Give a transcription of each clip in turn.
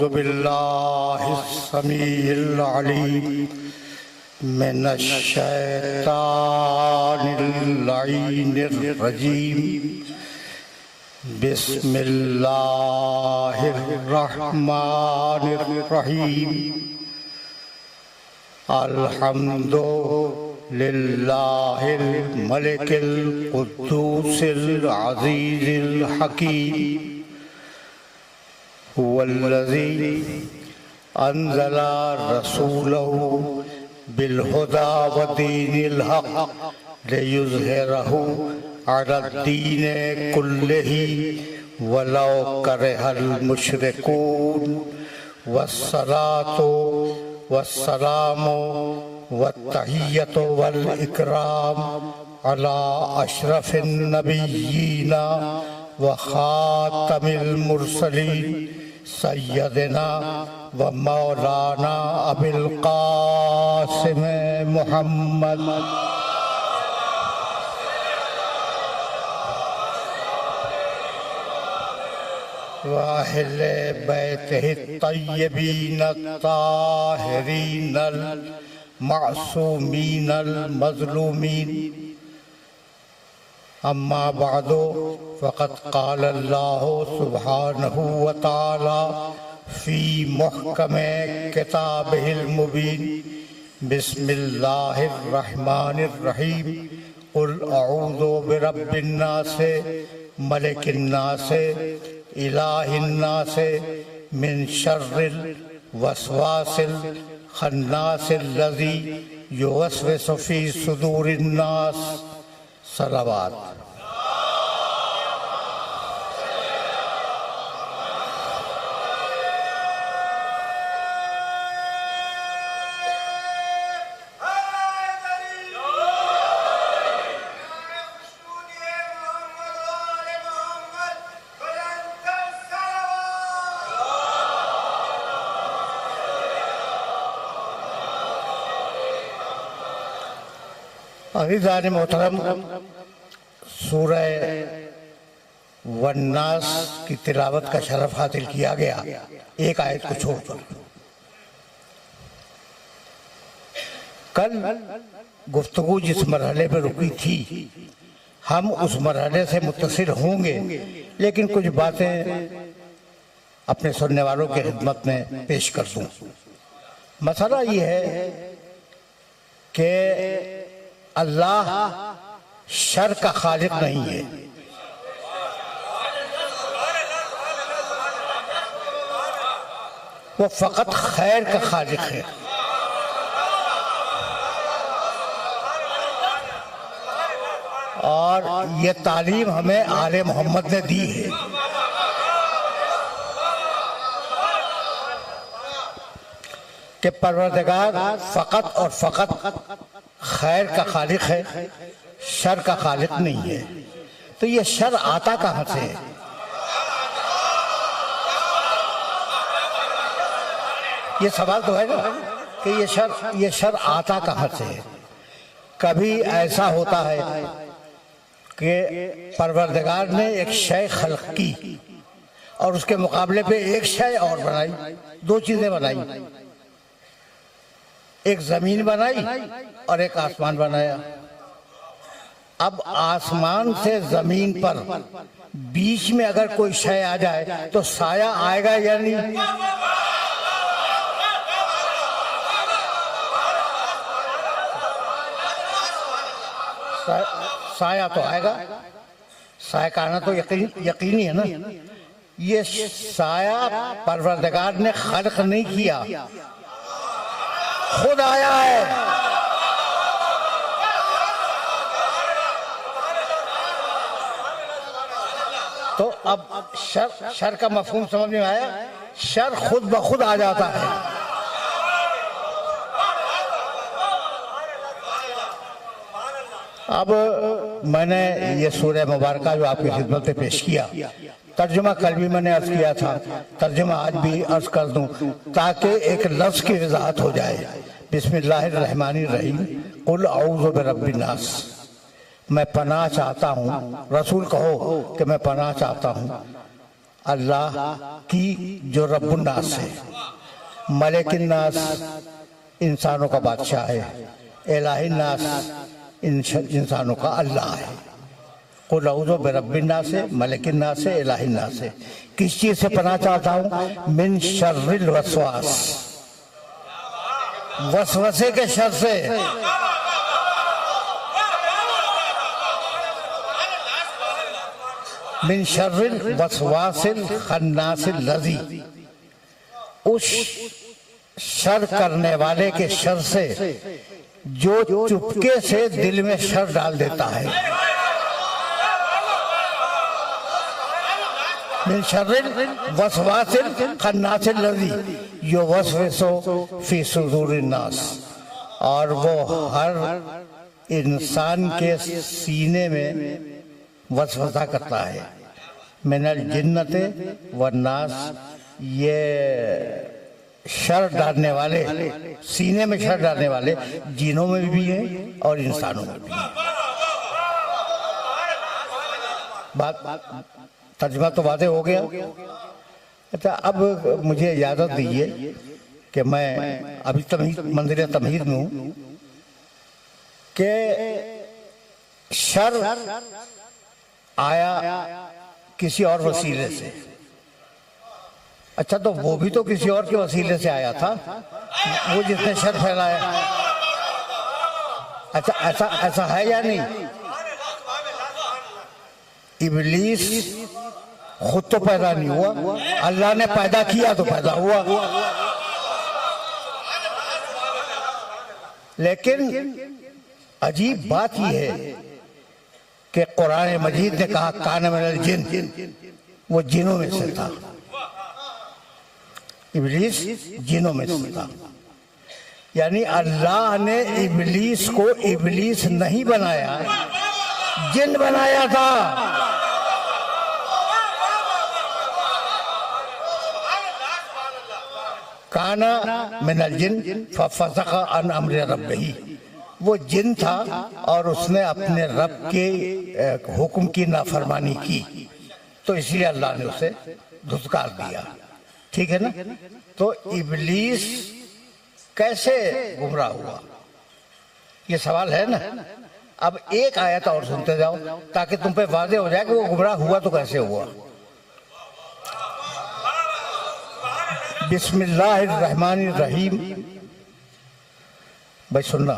अऊज़ु बिल्लाहिस्समीइल अलीम मिनश्शैतानिर रजीम। बिस्मिल्लाहिर रहमानिर रहीम। अल्हम्दुलिल्लाहिल मलिकिल कुद्दूसिल अज़ीज़िल हकीम। हुवल्लज़ी अंज़ला रसूलहु बिलहुदा व दीनिल हक़ लियुज़हिरहु अलद्दीनि कुल्लिही वलौ करहल मुशरिकून। वस्सलातु वस्सलामु वत्तहिय्यतु वल इकराम अला अशरफिन नबिय्यीना व खातमिल मुरसलीन सय्यदना व मौलाना अबिल कासिम मुहम्मद व अहले बैतिहि तय्यबीन ताहिरीन मासूमीन मज़लूमीन। अम्मा बादो फ़क़द क़ाल अल्लाहु सुब्हानहु व तआला फ़ी मुहकमे किताबिहिल मुबीन। बिस्मिल्लाहिर रहमानिर रहीम। क़ुल अऊज़ु बिरब्बिन नास मलिकिन नास इलाहिन नास मिन शर्रिल वसवासिल खन्नासिल लज़ी युवस्विसु फ़ी सुदूरिन नास। सलावत। अज़ीज़ान मोहतरम, सूरह वन्नास की तिलावत का शरफ हासिल किया गया एक आयत को छोड़कर। कल गुफ्तगू जिस मरहले पर रुकी थी, हम उस मरहले से मुत्तसिल होंगे, लेकिन कुछ बातें अपने सुनने वालों की खिदमत में पेश कर दूं। मसला ये है कि अल्लाह शर का खालिक नहीं है। वो फकत खैर का खालिक है। और ये तालीम हमें आले मोहम्मद ने दी है। कि परवरदिगार फकत और फकत खैर का खालिक है, शर का खालिक नहीं है। तो ये शर आता कहाँ से है? ये सवाल तो है ना कि ये शर आता कहाँ से है? कभी ऐसा होता है कि परवरदिगार ने एक शय खल्क की और उसके मुकाबले पे एक शय और बनाई, दो चीजें बनाई। एक जमीन बनाई और एक आसमान बनाया। अब आसमान से जमीन पर बीच में अगर कोई शय आ जाए तो साया आएगा या नहीं? साया तो आएगा। साया का आना तो यकीनी है ना। ये साया परवरदिगार ने खल्क नहीं किया, खुद आया है। तो अब शर का मफहूम समझ में आया। शर खुद ब खुद आ जाता है। अब मैंने ये सूरह मुबारका जो आपकी खिदमत में पेश किया, तर्जुमा कल भी मैंने अर्ज किया था, तर्जुमा आज भी अर्ज कर दूं ताकि एक लफ्ज की वजाहत हो जाए। बिस्मिल्लाहिर रहमानिर रहीम। कुल औज़ु बिरब्बिन नास। मैं पनाह चाहता हूँ, रसूल कहो कि मैं पनाह चाहता हूँ अल्लाह की जो रब्बुन्नास है, मलिकुन्नास इंसानों का बादशाह है, इलाहिन्नास इंसानों का अल्लाह है। कुल अऊज़ु बिरब्बिन्नास है, मलिकिन्नास है, इलाहिन्नास है। किस चीज से पनाह चाहता हूं? मिन शर्रिल वसवास, वसवसे के शर से। मिन शर्रिल वसवासिल खन्नासिल लज़ी, उस शर करने वाले के शर से जो चुपके से दिल में शर डाल देता है। मिन शर्रिल वसवासिल खन्नासिल लज़ी युवस्विसु फी सुदूरिन नास, और वो हर इंसान के सीने में वसवसा करता है। मिनल जिन्नते व नास, ये शर डालने वाले, सीने में शर डालने वाले जिनों में भी है और इंसानों में भी है। बात तर्जुमा तो वादे हो गया। अच्छा, अब मुझे इजाजत दीजिए कि मैं अभी तमहीद, मंदिर तमहीद में हूं कि शर आया किसी और वसीले से। अच्छा, तो वो भी तो किसी और के वसीले से आया था, वो जिसने शर फैलाया। अच्छा, ऐसा ऐसा है या नहीं? इब्लीस खुद तो पैदा नहीं हुआ, अल्लाह ने पैदा किया तो पैदा हुआ। लेकिन अजीब बात यह है कि कुरान मजीद ने कहा कान मिनल जिन, वो जिनों में से था। इब्लीस जिनों में से था, यानी अल्लाह ने इब्लीस को इब्लीस नहीं बनाया, जिन बनाया था। काना मिनल जिन फफसका अन अम्र रब्बिही, वो जिन था और उसने अपने रब के हुक्म की नाफरमानी की, तो इसलिए अल्लाह ने उसे धुतकार दिया। ठीक है ना? तो इब्लीस कैसे गुमराह हुआ, ये सवाल है ना। अब एक आयत और सुनते जाओ ताकि तुम पे वाज़ेह हो जाए कि वो गुमराह हुआ तो कैसे हुआ। बिस्मिल्लाहिर्रहमानिर्रहीम। भाई सुनना।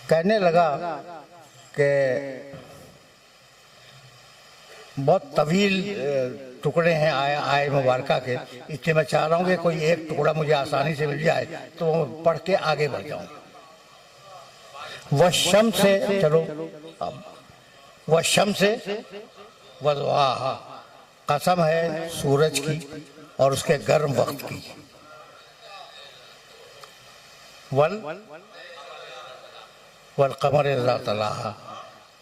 कहने लगा कि बहुत तवील टुकड़े हैं आय मुबारका के, इसलिए मैं चाह रहा हूँ कि कोई एक टुकड़ा मुझे आसानी से मिल जाए तो पढ़ के आगे बढ़ जाऊं। वह शम से, चलो अब, वह शम से वज़ुहाहा, कसम है सूरज की और उसके गर्म वक्त की। वल वल कमर इज़ा तलाहा,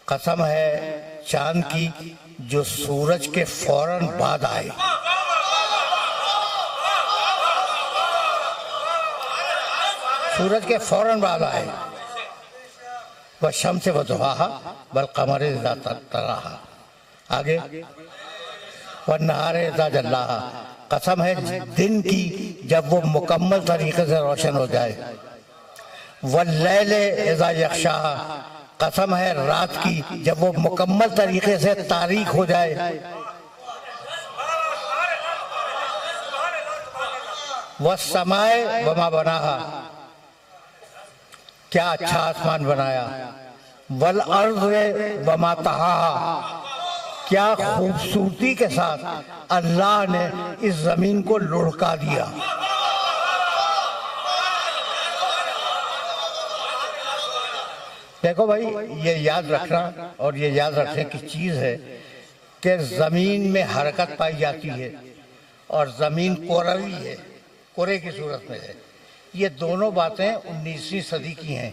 कसम है चांद की जो सूरज के फौरन बाद आए। सूरज के फौरन बाद आए। वह शम्स वज़ुहाहा वल कमर इज़ा तलाहा। आगे वह नहार इज़ा जल्लाहा, कसम है दिन की जब वो मुकम्मल तरीके से रोशन हो जाए। वल्लैल इज़ा यग़शाहा, कसम है रात की जब वो मुकम्मल तरीके से तारीख हो जाए। वस्समाए वमा बनाहा, क्या अच्छा आसमान बनाया। वल अर्ज़ वमा तहाहा, क्या खूबसूरती के साथ अल्लाह ने इस जमीन को लुढ़का दिया। देखो भाई, ये याद रखना और ये याद रखने की चीज है कि जमीन में हरकत पाई जाती है और जमीन कोरवी है, कोरे की सूरत में है। ये दोनों बातें 19वीं सदी की हैं,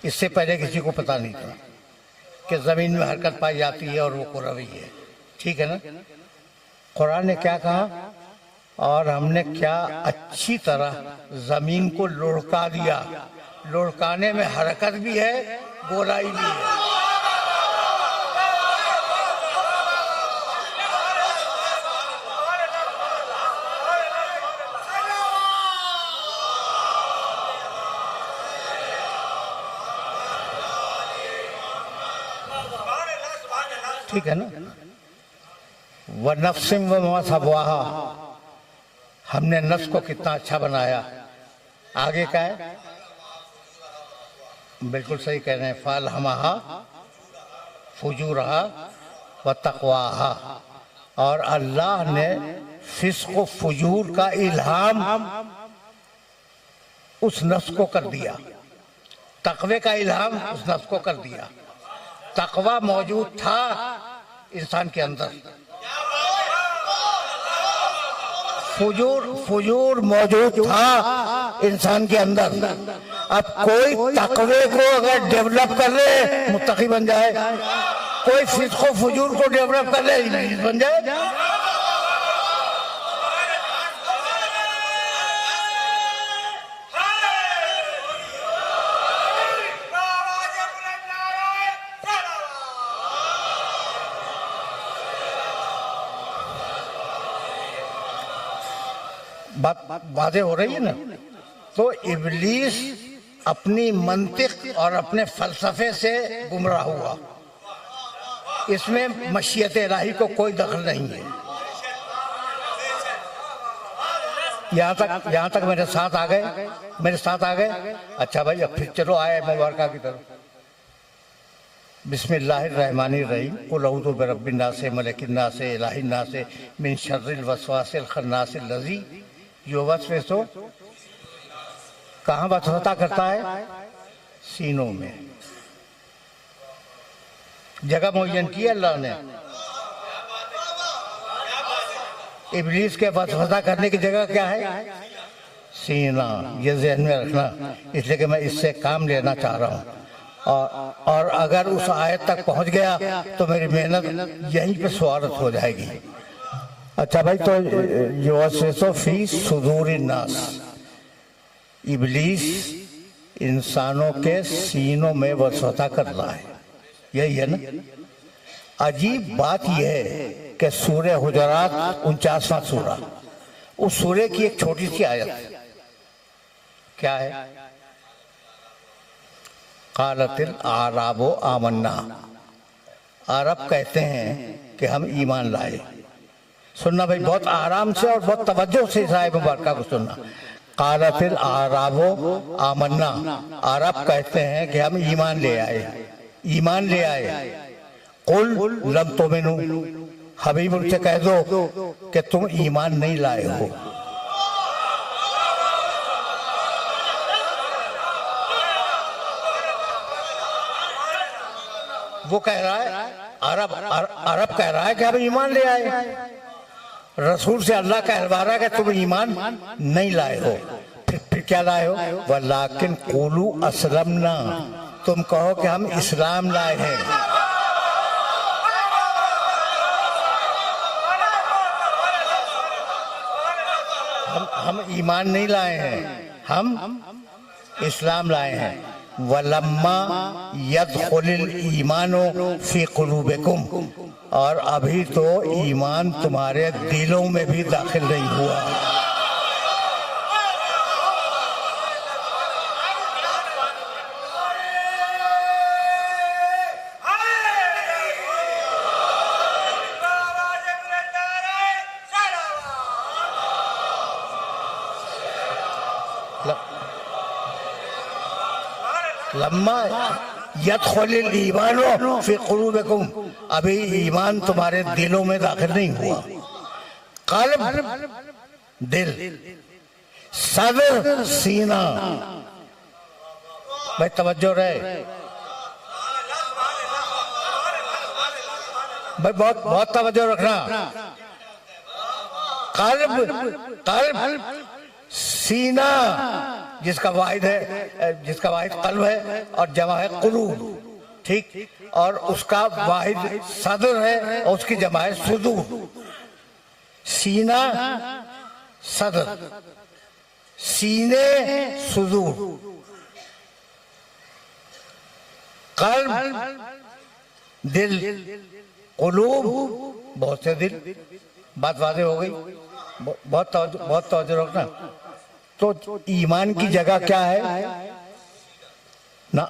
इससे पहले किसी को पता नहीं था कि जमीन में हरकत पाई जाती है और वो कोरवी है। ठीक है ना? कुरान ने क्या कहा, और हमने क्या अच्छी तरह जमीन को लुढ़का दिया। लुढ़काने में हरकत भी है, गोलाई भी है। ठीक है ना। व नफ्सिम व मा सवाहा, हमने नफ्स को कितना अच्छा बनाया। आगे का है, बिल्कुल सही कह रहे हैं, फालहमाहा फुजूरहा व तक़वाहा, और अल्लाह ने फिस्क व फुजूर का इल्हाम उस नफ्स को कर दिया, तक़वे का इल्हाम उस नफ्स को कर दिया। तक़वा मौजूद था इंसान के अंदर, फुजूर मौजूद था इंसान के अंदर। अब कोई तक़वे को अगर डेवलप कर ले मुत्तकी बन जाए, कोई फिस्क व फुजूर को डेवलप कर ले इब्लीस बन जाए। बात वाज़ेह हो रही है ना। तो इब्लीस अपनी मंतिक और अपने फलसफे से गुमराह हुआ, इसमें मशीयत इलाही को कोई दखल नहीं है। यहाँ तक मेरे साथ आ गए। अच्छा भाई, अब फिर चलो आए मुबारका की तरफ। बिस्मिल्लाहिर्रहमानिर्रहीम, कुल अऊज़ु बिरब्बिन नास मलिकिन नास इलाहिन नास मिन शर्रिल वसवासिल खन्नासिल लज़ी युवस्विसु। कहाँ वसवसा करता है? सीनों में। जगह मुअय्यन की अल्लाह ने। इब्लीस के वसवसा करने की जगह क्या है? सीना। ये ज़हन में रखना, इसलिए कि मैं इससे काम लेना चाह रहा हूँ। और अगर उस आयत तक पहुंच गया तो मेरी मेहनत यहीं पे स्वार्थ हो जाएगी। अच्छा भाई, तो युवस्विसु फी सुदूरिन नास, इब्लीस इंसानों के सीनों में वसवसा कर रहा है, यही है ना। अजीब बात यह है कि सूरह हुजरात 49वां सूरा, उस सूरे की एक छोटी सी आयत क्या है? क़ालतिल आराबो आमन्ना, अरब कहते हैं कि हम ईमान लाए। सुनना भाई, बहुत आराम से और बहुत तवज्जो से इस आयत मुबारका को सुनना। क़ालतिल आराबो आमन्ना, अरब कहते हैं कि हम ईमान ले आए। कुल लम तुमिनु, हबीब उनसे कह दो कि तुम ईमान नहीं लाए हो। वो कह रहा है, अरब कह रहा है कि हम ईमान ले आए। रसूल से अल्लाह कहलवा रहा है कि तुम ईमान नहीं लाए हो। फिर क्या लाए हो? वलाकिन क़ूलू अस्लमना, तुम कहो कि हम इस्लाम लाए हैं। हम ईमान नहीं लाए हैं, हम इस्लाम लाए हैं। वलम्मा यदखुलिल ईमानो फी कुलूबिकुम, और अभी तो ईमान तुम्हारे दिलों में भी दाखिल नहीं हुआ। लम्मा यदखुलिल ईमानो फी कुलूबिकुम, अभी ईमान तुम्हारे दिलों में दाखिल नहीं हुआ। कल्ब दिल, सदर सीना। भाई तवज्जो रहे भाई, बहुत तवज्जो रखना। कल्ब सीना, जिसका वाहिद कल्ब है और जमा है कुलूब, ठीक, और उसका वाहिद सदर है और उसकी जमा है सुदूर। सीना सदर, सीने सुदूर। कल्ब दिल, कुलूब बहुत से दिल। बात वाज़ेह हो गई। बहुत तवज्जो रखना। तो ईमान की जगह क्या है ना?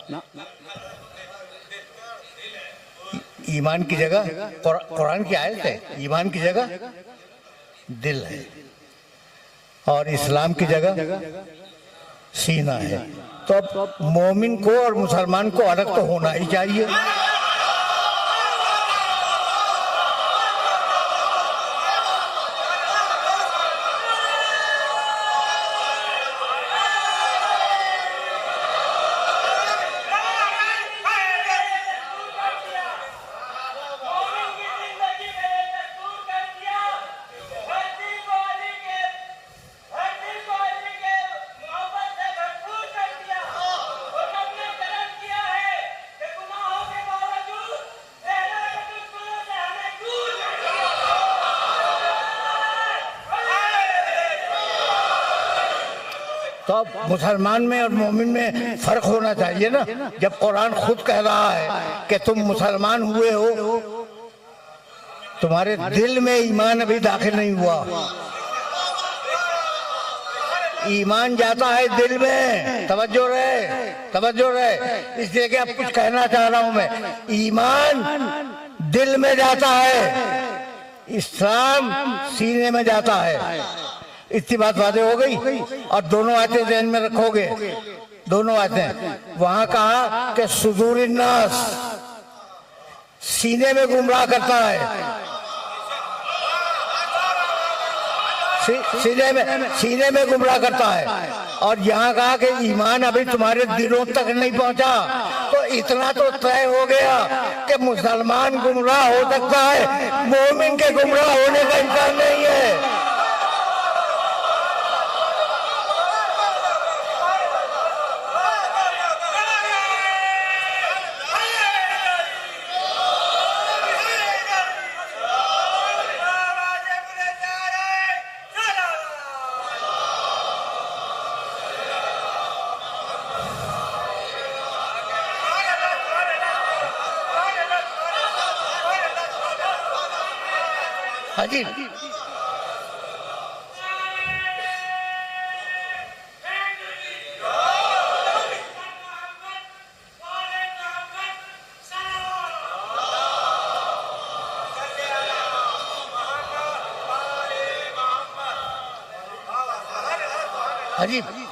ईमान की जगह कुरान की आयत है, ईमान की जगह दिल है और इस्लाम की जगह सीना है। तो अब मोमिन को और मुसलमान को अलग तो होना ही चाहिए। तो अब मुसलमान में और मोमिन में फर्क होना चाहिए ना। जब कुरान खुद कह रहा है कि तुम मुसलमान हुए हो, तुम्हारे दिल में ईमान अभी दाखिल नहीं हुआ। ईमान जाता है दिल में, तवज्जो रहे। इसलिए कि अब कुछ कहना चाह रहा हूं मैं, ईमान दिल में जाता है, इस्लाम सीने में जाता है। इतनी बात वादे हो गई। और दोनों आयतें ध्यान में रखोगे, दोनों आयतें। वहां कहा कि सुदूरिन नास, सीने में गुमराह करता है, सीने में गुमराह करता है। और यहाँ कहा कि ईमान अभी तुम्हारे दिलों तक नहीं पहुंचा। तो इतना तो तय हो गया कि मुसलमान गुमराह हो सकता है, मोमिन के गुमराह होने का इम्कान नहीं है। हाजी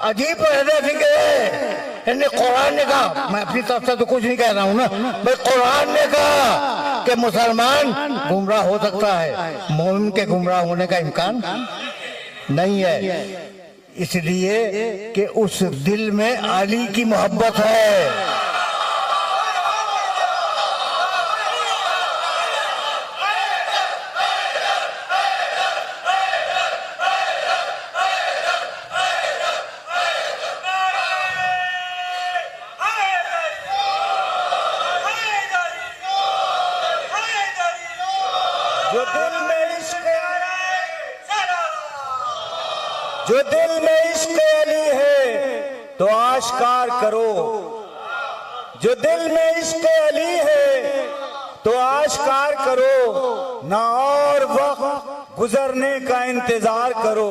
अजीब कुरान ने कहा, मैं अपनी तरफ से तो कुछ नहीं कह रहा हूँ ना भाई, कुरान ने कहा कि मुसलमान गुमराह हो सकता है, मोमिन के गुमराह होने का इम्कान नहीं है। इसलिए कि उस दिल में अली की मोहब्बत है। जो दिल में इश्क अली है तो आश्कार करो, जो दिल में इश्क अली है तो आश्कार करो। ना और वक्त गुजरने का इंतजार करो,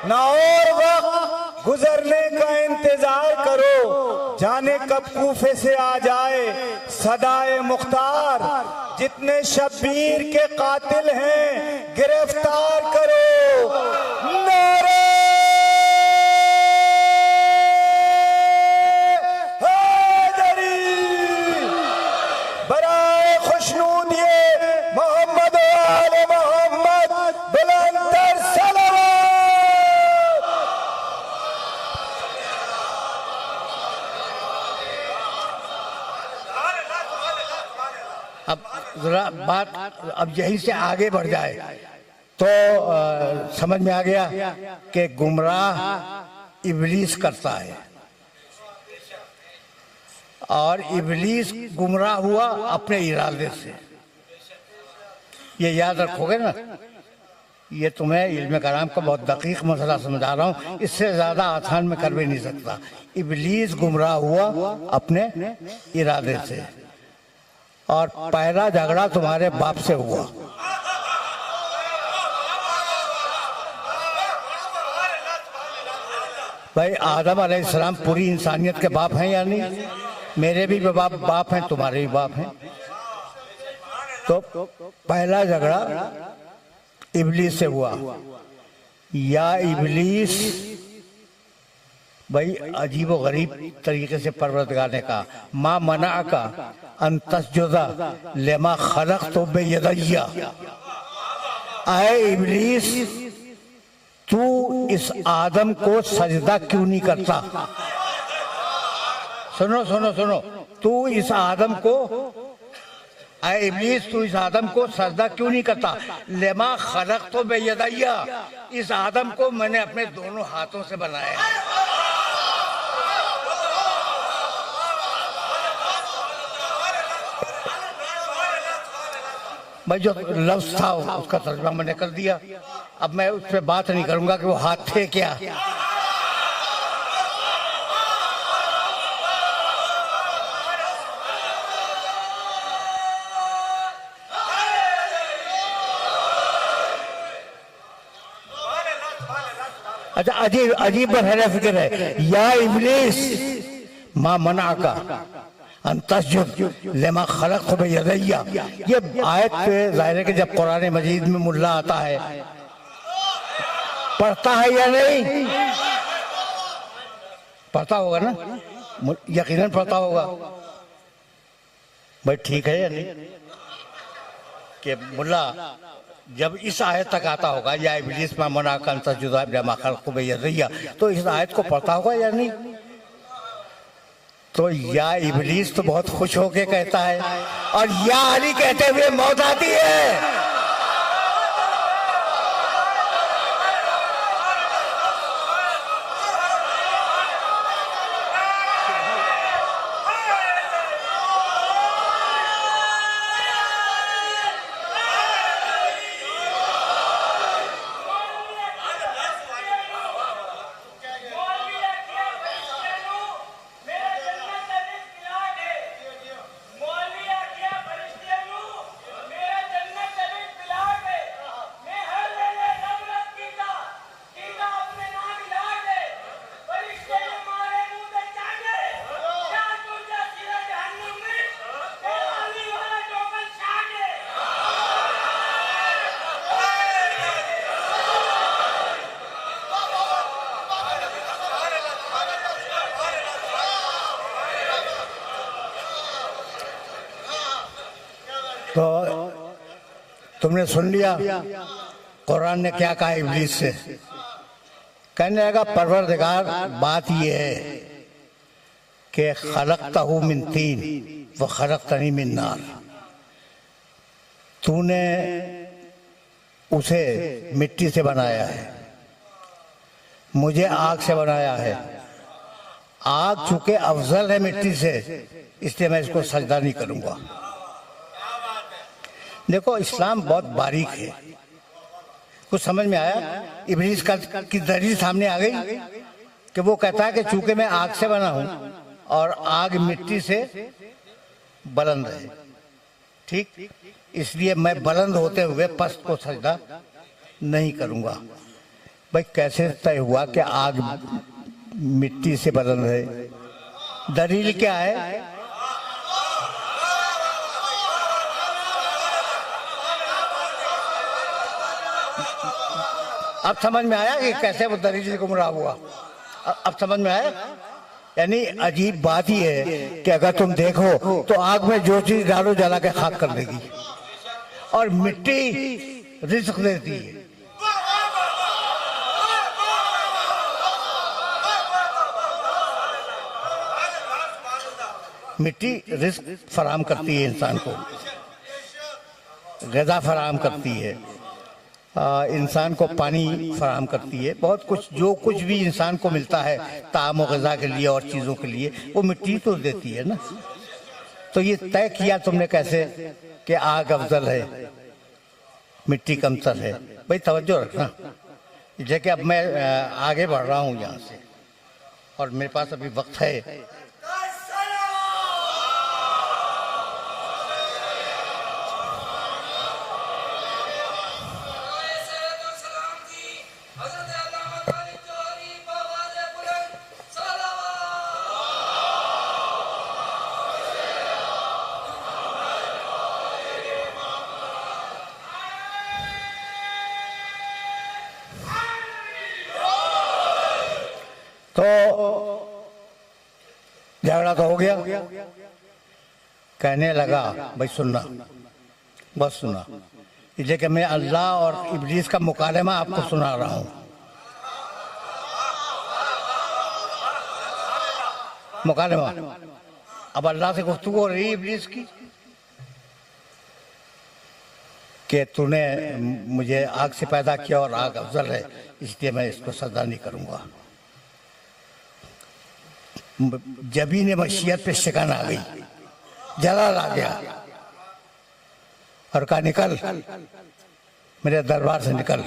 ना और वक्त गुजरने का इंतजार करो। जाने कब कूफे से आ जाए सदाए मुख्तार, जितने शब्बीर के कातिल हैं गिरफ्तार करो। नारे हैदरी, बराए खुशनूदिए मोहम्मद आले मोहम्मद, बुलंदर सलावत। अब जरा बात अब यहीं से आगे बढ़ जाए तो समझ में आ गया कि गुमराह इब्लीस करता है और इब्लीस गुमराह हुआ अपने इरादे से। ये याद रखोगे ना, ये तुम्हें इल्म कलाम का बहुत दकीक मसला समझा रहा हूँ, इससे ज्यादा आसान में कर भी नहीं सकता। इब्लीस गुमराह हुआ अपने इरादे से और पहला झगड़ा तुम्हारे बाप से हुआ। भाई आदम अलैहिस्सलाम पूरी इंसानियत के बाप हैं या नहीं? मेरे भी बाप हैं, तुम्हारे भी बाप हैं। तो पहला झगड़ा इबलीस से हुआ। या इबलीस, भाई अजीब व गरीब तरीके से परवरदिगार ने कहा, माँ मना का अंतस्जुदा लेमा खलक तो बेयदैया, आए इबलीस तू इस आदम को सजदा क्यों नहीं करता। सुनो सुनो सुनो, तू इस आदम को, आए इबलीस तू इस आदम को सजदा क्यों नहीं करता। लेमा खलक तो बेयदैया, इस आदम को मैंने अपने दोनों हाथों से बनाया है। भाई जो लफ्ज था उसका तर्जुमा मैंने कर दिया। अब मैं उस पर बात नहीं करूंगा कि वो हाथ थे क्या। अच्छा, अजीब अजीब बहरा फिक्र है। या इबलीस माँ मना का अंतस्जुद लेमा खलक तो बेयदैया, ये आयत पे जाहिर है कि जब कुरान मजीद में मुल्ला आता है, पढ़ता है या नहीं, पढ़ता होगा ना, यकीनन पढ़ता होगा। भाई ठीक है या नहीं कि मुल्ला जब इस आयत तक आता होगा, या इबलीस मा मना का अंतस्जुद लेमा खलक तो बेयदैया, तो इस आयत को पढ़ता होगा या नहीं। तो या इबलीस तो बहुत खुश होके कहता है, और या अली कहते हुए मौत आती है। तो तुमने सुन लिया कुरान ने क्या कहा इब्लीस से। कहने लगा परवरदिगार बात यह है कि खलक़तहू मिन तीन व खलक़तनी मिन नार, तूने उसे मिट्टी से बनाया है, मुझे आग से बनाया है। आग चूंकि अफजल है मिट्टी से, इसलिए मैं इसको सजदा नहीं करूंगा। देखो इस्लाम बहुत बारीक है, कुछ समझ में आया। इब्लीस की दलील सामने आ गई कि वो कहता है कि चूंकि मैं आग से बना हूं और आग मिट्टी से बुलंद है, ठीक, इसलिए मैं बुलंद होते हुए पस्त को सजदा नहीं करूंगा। भाई कैसे तय हुआ कि आग मिट्टी से बुलंद है? दलील क्या है? अब समझ में आया कि कैसे वो दलील से गुमराह हुआ? अब समझ में आया। यानी अजीब बात ही है कि अगर तुम देखो तो आग में जो चीज डालो जला के खाक कर देगी, और मिट्टी रिज़्क़ देती है। मिट्टी रिज़्क़ फराहम करती है, इंसान को ग़िज़ा फराहम करती है, इंसान को पानी फराहम करती है, बहुत कुछ जो कुछ भी इंसान को मिलता है ताम और ग़िज़ा के लिए और चीज़ों के लिए, वो मिट्टी तो देती है ना। तो ये तय किया तुमने कैसे कि आग अफजल है मिट्टी कमतर है? भाई तवज्जो रखना, जैसे अब मैं आगे बढ़ रहा हूँ यहाँ से और मेरे पास अभी वक्त है। तो झगड़ा तो हो गया। कहने लगा भाई सुनना, बस सुना, इसलिए कि मैं अल्लाह और इब्लीस का मुकालमा आपको सुना रहा हूं। मुकालमा, अब अल्लाह से गुफ्तगू हो रही इब्लीस की कि तूने मुझे आग से पैदा किया और आग अफजल है, इसलिए मैं इसको सजा नहीं करूंगा। जबी ने मशीयत पे शिकन आ गई, जलाल आ गया और कहा निकल मेरे दरबार से निकल।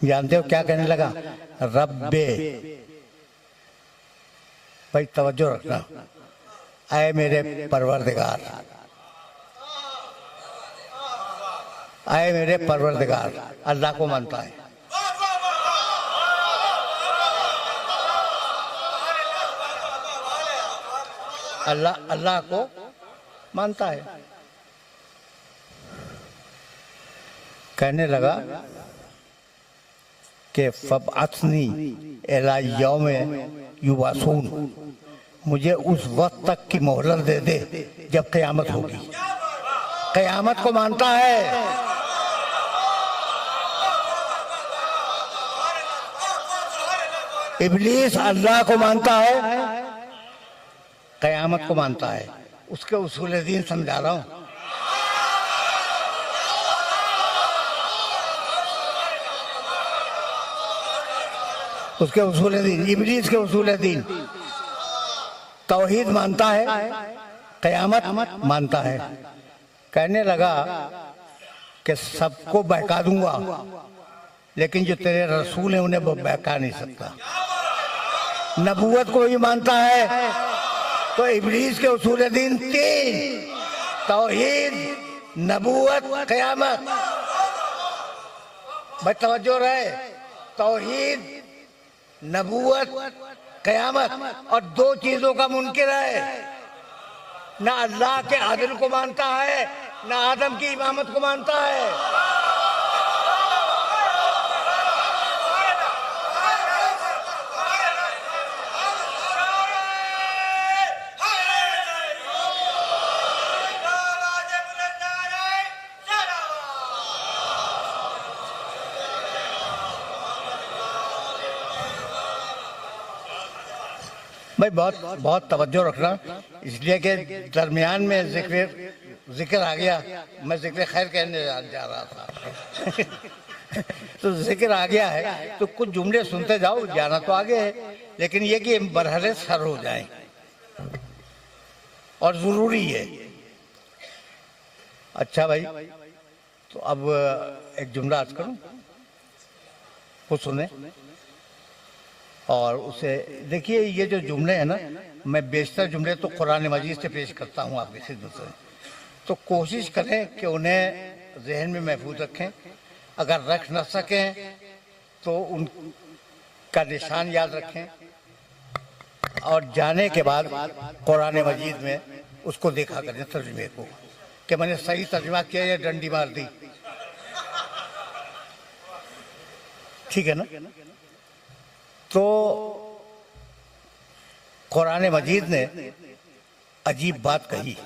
जानते हो क्या कहने लगा? रब्बे, भाई तवज्जो रखना, आए मेरे परवरदिगार, आए मेरे परवरदिगार। अल्लाह को मानता है, अल्लाह को मानता है। कहने लगा कि फबअथनी इला यौम युबासून, मुझे उस वक्त तक की मोहलत दे दे जब क़यामत होगी। क़यामत को मानता है, इब्लीस अल्लाह को मानता है, क़यामत को मानता है। उसके उसूल दीन समझा रहा हूं। उसके उसूल दीन, इब्लीस के उसूल दीन, तौहीद मानता है, क़यामत मानता है। कहने लगा कि सबको बहका दूंगा, लेकिन जो तेरे रसूल हैं उन्हें वो बहका नहीं सकता। नबूवत को भी मानता है। तो इब्लीस के उसूल दीन तीन, तौहीद, नबूवत, क़यामत। भाई तवज्जो रहे, तौहीद, नबूवत, क़यामत, और दो चीजों का मुनकिर है। ना अल्लाह के आदिल को मानता है, ना आदम की इमामत को मानता है। भाई बहुत तवज्जो रखना, इसलिए कि दरमियान में जिक्र आ गया। मैं जिक्र खैर कहने जा रहा था तो जिक्र आ गया है तो कुछ जुमले सुनते जाओ, जाना तो आगे है, लेकिन ये कि बरहरे सर हो जाएं और जरूरी है। अच्छा भाई, तो अब एक जुमला अर्ज करूं, वो सुने और उसे देखिए। ये जो जुमले हैं ना, मैं बेशतर जुमले तो कुरान मजीद से पेश करता हूँ आपकी खिदमत में, तो कोशिश करें कि उन्हें जहन में महफूज रखें। अगर रख न सकें तो उनका निशान याद रखें, और जाने के बाद कुरान मजीद में उसको देखा करें तर्जुमे को, कि मैंने सही तर्जुमा किया या डंडी मार दी। ठीक है ना? तो कुरान मजीद ने अजीब बात कही।